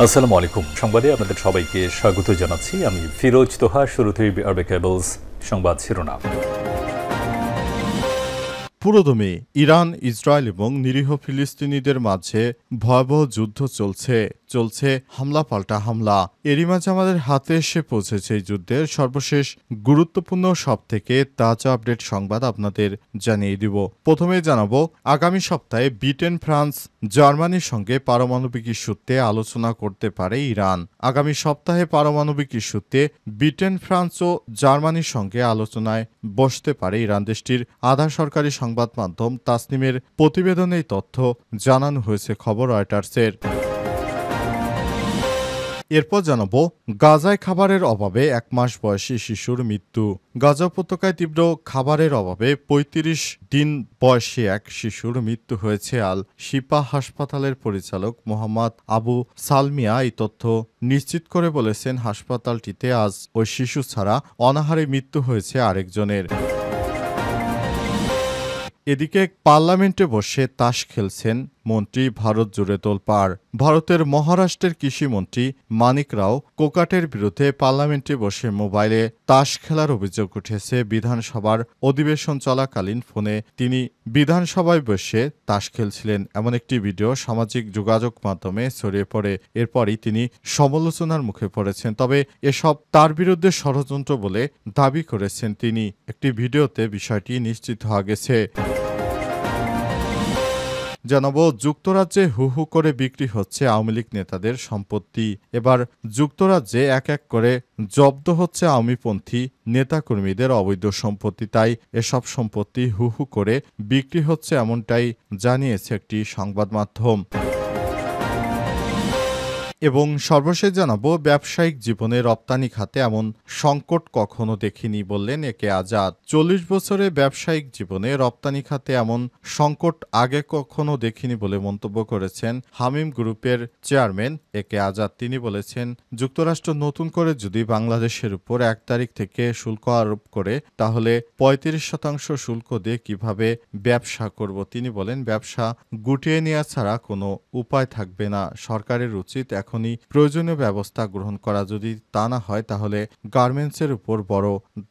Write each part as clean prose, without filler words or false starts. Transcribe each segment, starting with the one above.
আসসালামু আলাইকুম। সংবাদে আপনাদের সবাইকে স্বাগত জানাচ্ছি। আমি ফিরোজ তোহা। শুরুতেই আরবে কেবলস সংবাদ শিরোনাম। পুরোদমে ইরান, ইসরায়েল এবং নিরীহ ফিলিস্তিনিদের মাঝে ভয়াবহ যুদ্ধ চলছে হামলা পাল্টা হামলা। এরই মাঝে আমাদের হাতে এসে পৌঁছেছে এই যুদ্ধের সর্বশেষ গুরুত্বপূর্ণ সবথেকে তাজা আপডেট সংবাদ আপনাদের জানিয়ে দিব। প্রথমে জানাবো, আগামী সপ্তাহে ব্রিটেন, ফ্রান্স, জার্মানির সঙ্গে পারমাণবিক ইস্যুতে আলোচনা করতে পারে ইরান। আগামী সপ্তাহে পারমাণবিক ইস্যুতে ব্রিটেন, ফ্রান্স ও জার্মানির সঙ্গে আলোচনায় বসতে পারে ইরান। দেশটির আধা সরকারি সংবাদ মাধ্যম তাসনিমের প্রতিবেদনে এই তথ্য জানানো হয়েছে, খবর রয়টার্সের। এরপর জানাবো, গাজায় খাবারের অভাবে 1 মাস বয়সী শিশুর মৃত্যু। গাজা উপত্যকায় তীব্র খাবারের অভাবে ৩৫ দিন বয়সী এক শিশুর মৃত্যু হয়েছে। আল শিফা হাসপাতালের পরিচালক মোহাম্মদ আবু সালমিয়া এই তথ্য নিশ্চিত করে বলেছেন, হাসপাতালটিতে আজ ওই শিশু ছাড়া অনাহারে মৃত্যু হয়েছে আরেকজনের। এদিকে পার্লামেন্টে বসে তাস খেলছেন মন্ত্রী, ভারত জুড়ে তোলপাড়। ভারতের মহারাষ্ট্রের কৃষিমন্ত্রী মানিক রাও কোকাটের বিরুদ্ধে পার্লামেন্টে বসে মোবাইলে তাস খেলার অভিযোগ উঠেছে। বিধানসভার অধিবেশন চলাকালীন ফোনে তিনি বিধানসভায় বসে তাস খেলছিলেন, এমন একটি ভিডিও সামাজিক যোগাযোগ মাধ্যমে ছড়িয়ে পড়ে। এরপরই তিনি সমালোচনার মুখে পড়েছেন। তবে এসব তার বিরুদ্ধে ষড়যন্ত্র বলে দাবি করেছেন তিনি। একটি ভিডিওতে বিষয়টি নিশ্চিত হওয়া গেছে। জানাবো, যুক্তরাজ্যে হু হু করে বিক্রি হচ্ছে আওয়ামী লীগ নেতাদের সম্পত্তি। এবার যুক্তরাজ্যে এক এক করে জব্দ হচ্ছে আওয়ামীপন্থী নেতাকর্মীদের অবৈধ সম্পত্তি। তাই এসব সম্পত্তি হু হু করে বিক্রি হচ্ছে, এমনটাই জানিয়েছে একটি সংবাদ মাধ্যম। এবং সর্বশেষ জানাবো, ব্যবসায়িক জীবনে রপ্তানি খাতে এমন সংকট কখনো দেখিনি বললেন একে আজাদ। ৪০ বছরে ব্যবসায়িক জীবনে রপ্তানি খাতে এমন সংকট আগে কখনো দেখিনি বলে মন্তব্য করেছেন হামিম গ্রুপের চেয়ারম্যান একে আজাদ। তিনি বলেছেন, যুক্তরাষ্ট্র নতুন করে যদি বাংলাদেশের উপর ১ তারিখ থেকে শুল্ক আরোপ করে, তাহলে ৩৫% শুল্ক দিয়ে কিভাবে ব্যবসা করব। তিনি বলেন, ব্যবসা গুটিয়ে নেওয়া ছাড়া কোনো উপায় থাকবে না। সরকারের উচিত এখনই প্রয়োজনীয় ব্যবস্থা গ্রহণ করা। যদি তা না হয়, তাহলে গার্মেন্টসের উপর বড়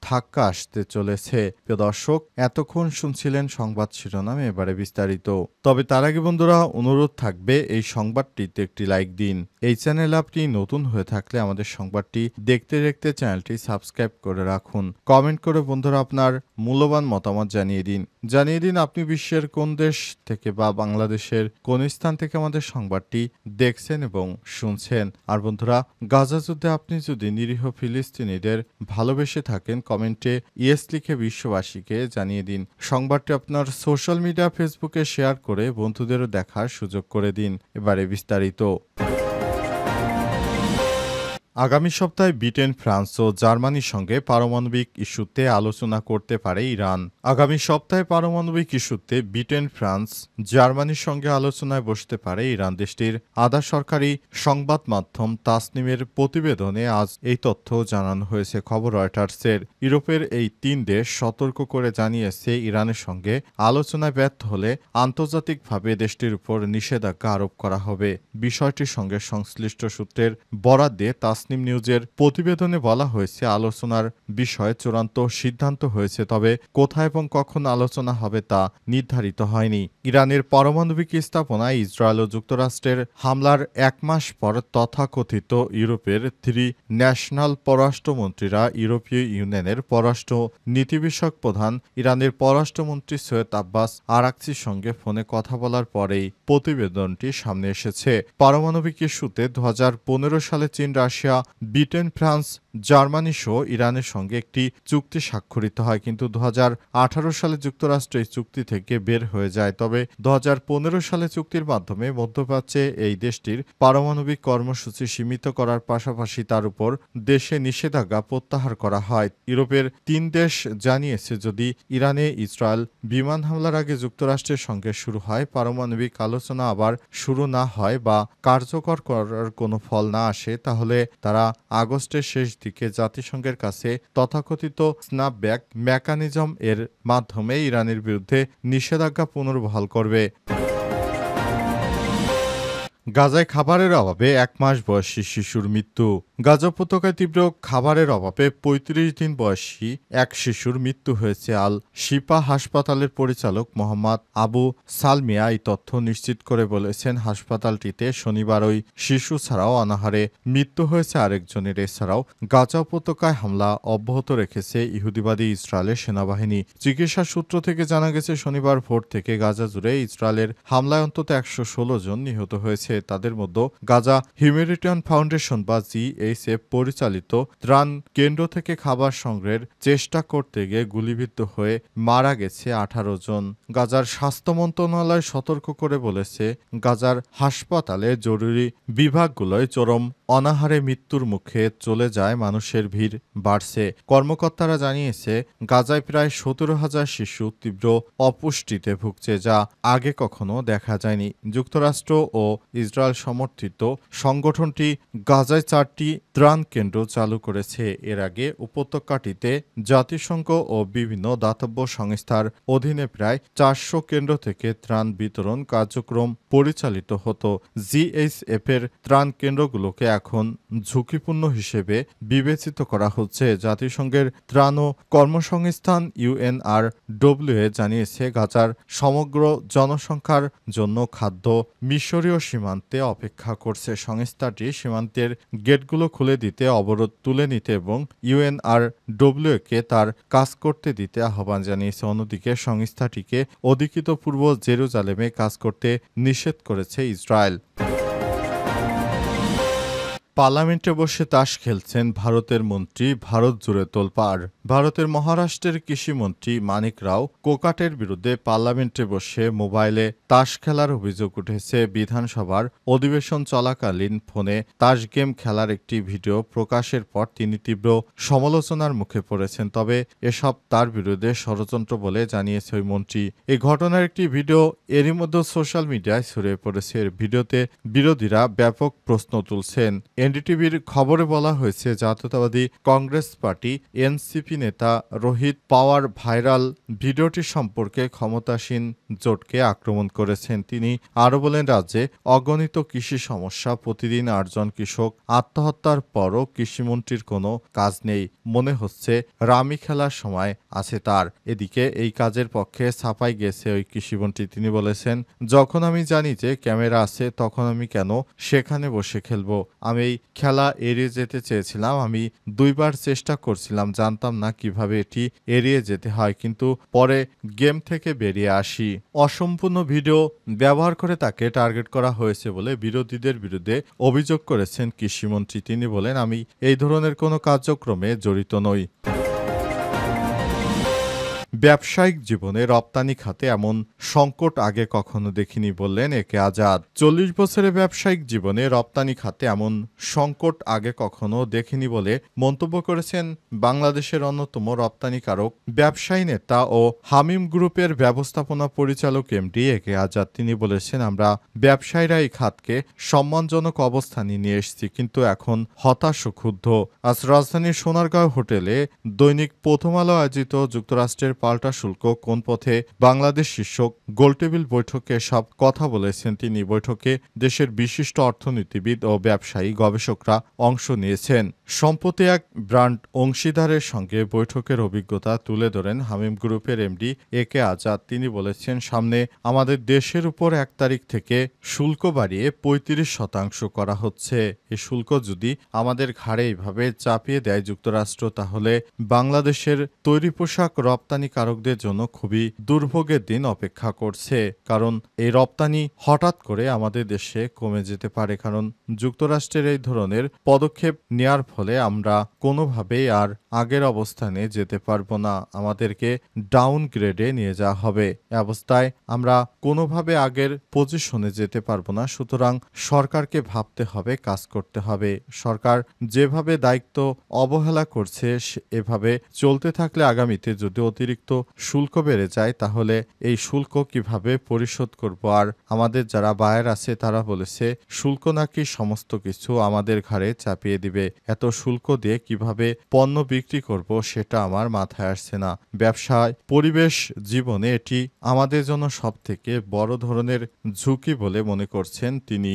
ধাক্কা আসতে চলেছে। প্রিয় দর্শক, এতক্ষণ শুনছিলেন সংবাদ শিরোনাম, এবারে বিস্তারিত। তবে তার আগে বন্ধুরা, অনুরোধ থাকবে এই সংবাদটিতে একটি লাইক দিন। এই চ্যানেলে আপনি নতুন হয়ে থাকলে আমাদের সংবাদটি দেখতে দেখতে চ্যানেলটি সাবস্ক্রাইব করে রাখুন। কমেন্ট করে বন্ধুরা আপনার মূল্যবান মতামত জানিয়ে দিন আপনি বিশ্বের কোন দেশ থেকে বা বাংলাদেশের কোন স্থান থেকে আমাদের সংবাদটি দেখছেন এবং শুনছেন। আর বন্ধুরা, গাজা যুদ্ধে আপনি যদি নিরীহ ফিলিস্তিনিদের ভালোবেসে থাকেন, কমেন্টে ইয়েস লিখে বিশ্ববাসীকে জানিয়ে দিন। সংবাদটি আপনার সোশ্যাল মিডিয়া ফেসবুকে শেয়ার করে বন্ধুদেরও দেখার সুযোগ করে দিন। এবারে বিস্তারিত। আগামী সপ্তাহে ব্রিটেন, ফ্রান্স ও জার্মানির সঙ্গে পারমাণবিক ইস্যুতে আলোচনা করতে পারে ইরান। আগামী সপ্তাহে পারমাণবিক ইস্যুতে ব্রিটেন, ফ্রান্স, জার্মানির সঙ্গে আলোচনায় বসতে পারে ইরান। দেশটির আধা সরকারি সংবাদ মাধ্যম তাসনিমের প্রতিবেদনে আজ এই তথ্য জানানো হয়েছে, খবর রয়টার্সের। ইউরোপের এই ৩ দেশ সতর্ক করে জানিয়েছে, ইরানের সঙ্গে আলোচনায় ব্যর্থ হলে আন্তর্জাতিকভাবে দেশটির উপর নিষেধাজ্ঞা আরোপ করা হবে। বিষয়টির সঙ্গে সংশ্লিষ্ট সূত্রের বরাত দিয়ে তাসনিম নিউজের প্রতিবেদনে বলা হয়েছে, আলোচনার বিষয়ে চূড়ান্ত সিদ্ধান্ত হয়েছে, তবে কোথায় এবং কখন আলোচনা হবে তা নির্ধারিত হয়নি। ইরানের পারমাণবিক স্থাপনায় ইসরায়েল ও যুক্তরাষ্ট্রের হামলার ১ মাস পর তথাকথিত ইউরোপের 3 ন্যাশনাল পররাষ্ট্রমন্ত্রীরা ইউরোপীয় ইউনিয়নের পররাষ্ট্র নীতি বিষয়ক প্রধান ইরানের পররাষ্ট্রমন্ত্রী সৈয়দ আব্বাস আরাকচির সঙ্গে ফোনে কথা বলার পরেই প্রতিবেদনটি সামনে এসেছে। পারমাণবিক ইস্যুতে ২০১৫ সালে চীন, রাশিয়া, ব্রিটেন, ফ্রান্স, জার্মানি সহ ইরানের সঙ্গে একটি চুক্তি স্বাক্ষরিত হয়, কিন্তু ২০১৮ সালে যুক্তরাষ্ট্র এই চুক্তি থেকে বের হয়ে যায়। তবে ২০১৫ সালে চুক্তির মাধ্যমে মধ্যপ্রাচ্যে এই দেশটির পারমাণবিক কর্মসূচি সীমিত করার পাশাপাশি তার উপর দেশে নিষেধাজ্ঞা প্রত্যাহার করা হয়। ইউরোপের ৩ দেশ জানিয়েছে, যদি ইরানে ইসরায়েল বিমান হামলার আগে যুক্তরাষ্ট্রের সঙ্গে শুরু হয় পারমাণবিক আলোচনা আবার শুরু না হয় বা কার্যকর করার কোনো ফল না আসে, তাহলে তারা আগস্টের শেষ দিকে জাতিসংঘের কাছে তথাকথিত স্ন্যাপব্যাক মেকানিজম এর মাধ্যমে ইরানের বিরুদ্ধে নিষেধাজ্ঞা পুনর্বহাল করবে। গাজায় খাবারের অভাবে ১ মাস বয়সী শিশুর মৃত্যু। গাজা উপত্যকায় তীব্র খাবারের অভাবে ৩৫ দিন বয়সী এক শিশুর মৃত্যু হয়েছে। আল শিফা হাসপাতালের পরিচালক মোহাম্মদ আবু সালমিয়া এই তথ্য নিশ্চিত করে বলেছেন, হাসপাতালটিতে শনিবার ওই শিশু ছাড়াও অনাহারে মৃত্যু হয়েছে আরেকজনের। এছাড়াও গাজা উপত্যকায় হামলা অব্যাহত রেখেছে ইহুদিবাদী ইসরায়েলের সেনাবাহিনী। চিকিৎসা সূত্র থেকে জানা গেছে, শনিবার ভোর থেকে গাজা জুড়ে ইসরায়েলের হামলায় অন্তত ১১৬ জন নিহত হয়েছে। তাদের মধ্যে গাজা হিউম্যানিটেরিয়ান ফাউন্ডেশন বা জিএইচএফ পরিচালিত ত্রাণ কেন্দ্র থেকে খাবার সংগ্রহের চেষ্টা করতে গিয়ে গুলিবিদ্ধ হয়ে মারা গেছে ১৮ জন। গাজার স্বাস্থ্য মন্ত্রণালয় সতর্ক করে বলেছে, গাজার হাসপাতালে জরুরি বিভাগগুলোয় চরম অনাহারে মৃত্যুর মুখে চলে যায় মানুষের ভিড় বাড়ছে। কর্মকর্তারা জানিয়েছে, গাজায় প্রায় ১৭,০০০ শিশু তীব্র অপুষ্টিতে ভুগছে, যা আগে কখনো দেখা যায়নি। যুক্তরাষ্ট্র ও ইসরায়েল সমর্থিত সংগঠনটি গাজায় ৪টি ত্রাণ কেন্দ্র চালু করেছে। এর আগে উপত্যকাটিতে জাতিসংঘ ও বিভিন্ন দাতব্য সংস্থার অধীনে প্রায় ৪০০ কেন্দ্র থেকে ত্রাণ বিতরণ কার্যক্রম পরিচালিত হতো। জিএইচএফ এর ত্রাণ কেন্দ্রগুলোকে এখন ঝুঁকিপূর্ণ হিসেবে বিবেচিত করা হচ্ছে। জাতিসংঘের ত্রাণ ও কর্মসংস্থান ইউএনআরডব্লিউ জানিয়েছে, গাজার সমগ্র জনসংখ্যার জন্য খাদ্য মিশরীয় সীমান্তে অপেক্ষা করছে। সংস্থাটি সীমান্তের গেটগুলো খুলে দিতে, অবরোধ তুলে নিতে এবং ইউএনআরডব্লিউকে তার কাজ করতে দিতে আহ্বান জানিয়েছে। অন্যদিকে সংস্থাটিকে অধিকৃত পূর্ব জেরুজালেমে কাজ করতে নিষেধ করেছে ইসরায়েল। পার্লামেন্টে বসে তাস খেলছেন ভারতের মন্ত্রী, ভারত জুড়ে তোলপাড়। ভারতের মহারাষ্ট্রের কৃষিমন্ত্রী মানিক রাও কোকাটের বিরুদ্ধে পার্লামেন্টে বসে মোবাইলে তাস খেলার অভিযোগ উঠেছে। বিধানসভার অধিবেশন চলাকালীন ফোনে তাস গেম খেলার একটি ভিডিও প্রকাশের পর তিনি তীব্র সমালোচনার মুখে পড়েছেন। তবে এসব তার বিরুদ্ধে ষড়যন্ত্র বলে জানিয়েছে ওই মন্ত্রী। এই ঘটনার একটি ভিডিও এরই মধ্যে সোশ্যাল মিডিয়ায় ছড়িয়ে পড়েছে। এর ভিডিওতে বিরোধীরা ব্যাপক প্রশ্ন তুলছেন। এনডিটিভির খবরে বলা হয়েছে, জাতীয়তাবাদী কংগ্রেস পার্টি এনসিপি নেতা রোহিত পাওয়ার ভাইরাল ভিডিওটি সম্পর্কে ক্ষমতাসীন জোটকে আক্রমণ করেছেন। তিনি আরও বলেন, রাজ্যে অগণিত কৃষি সমস্যা, প্রতিদিন ৮ জন কৃষক আত্মহত্যার পরও কৃষিমন্ত্রীর কোনো কাজ নেই। মনে হচ্ছে রামি খেলার সময় আছে তার। এদিকে এই কাজের পক্ষে ছাপাই গেছে ওই কৃষিমন্ত্রী। তিনি বলেছেন, যখন আমি জানি যে ক্যামেরা আছে তখন আমি কেন সেখানে বসে খেলবো? আমি এই খেলা এড়িয়ে যেতে চেয়েছিলাম। আমি ২ বার চেষ্টা করছিলাম, জানতাম না কিভাবে এটি এড়িয়ে যেতে হয়, কিন্তু পরে গেম থেকে বেরিয়ে আসি। অসম্পূর্ণ ভিডিও ব্যবহার করে তাকে টার্গেট করা হয়েছে বলে বিরোধীদের বিরুদ্ধে অভিযোগ করেছেন কৃষিমন্ত্রী। তিনি বলেন, আমি এই ধরনের কোনো কার্যক্রমে জড়িত নই। ব্যবসায়িক জীবনে রপ্তানি খাতে এমন সংকট আগে কখনো দেখিনি বললেন একে আজাদ। ৪০ বছরের ব্যবসায়িক জীবনে রপ্তানি খাতে এমন সংকট আগে কখনো দেখিনি বলে মন্তব্য করেছেন বাংলাদেশের অন্যতম রপ্তানিকারক ব্যবসায়ী নেতা ও হামিম গ্রুপের ব্যবস্থাপনা পরিচালক এমডি একে আজাদ। তিনি বলেছেন, আমরা ব্যবসায়ীরা এই খাতকে সম্মানজনক অবস্থানে নিয়ে এসেছি, কিন্তু এখন হতাশ ও ক্ষুব্ধ। আজ রাজধানীর সোনারগাঁও হোটেলে দৈনিক প্রথম আলো আয়োজিত যুক্তরাষ্ট্রের পাল্টা শুল্ক কোন পথে বাংলাদেশ শীর্ষক গোলটেবিল বৈঠকে সব কথা বলেছেন তিনি। বৈঠকে দেশের বিশিষ্ট অর্থনীতিবিদ ও ব্যবসায়ী গবেষকরা অংশ নিয়েছেন। সম্প্রতি এক ব্র্যান্ড অংশীদারের সঙ্গে বৈঠকের অভিজ্ঞতা তুলে ধরেন হামিম গ্রুপের এমডি একে আজাদ। তিনি বলেছেন, সামনে আমাদের দেশের উপর ১ তারিখ থেকে শুল্ক বাড়িয়ে ৩৫% করা হচ্ছে। এই শুল্ক যদি আমাদের ঘাড়ে এইভাবে চাপিয়ে দেয় যুক্তরাষ্ট্র, তাহলে বাংলাদেশের তৈরি পোশাক রপ্তানিকারকদের জন্য খুবই দুর্ভোগের দিন অপেক্ষা করছে। কারণ এই রপ্তানি হঠাৎ করে আমাদের দেশে কমে যেতে পারে। কারণ যুক্তরাষ্ট্রের এই ধরনের পদক্ষেপ নেয়ার ফলে আমরা কোনোভাবেই আর আগের অবস্থানে যেতে পারবো না। আমাদেরকে ডাউন গ্রেডে নিয়ে যাওয়া হবে। এ অবস্থায় আমরা কোনোভাবে আগের পজিশনে যেতে পারবো না। সুতরাং সরকারকে ভাবতে হবে, কাজ করতে হবে। সরকার যেভাবে দায়িত্ব অবহেলা করছে এভাবে চলতে থাকলে আগামীতে যদি অতিরিক্ত শুল্ক বেড়ে যায়, তাহলে এই শুল্ক কিভাবে পরিশোধ করব? আর আমাদের যারা বায়ার আছে তারা বলেছে, শুল্ক নাকি সমস্ত কিছু আমাদের ঘাড়ে চাপিয়ে দিবে। এত শুল্ক দিয়ে কিভাবে পণ্য বিক্রি করব সেটা আমার মাথায় আসছে না। ব্যবসায়, পরিবেশ, জীবনে এটি আমাদের জন্য সবথেকে বড় ধরনের ঝুঁকি বলে মনে করছেন তিনি।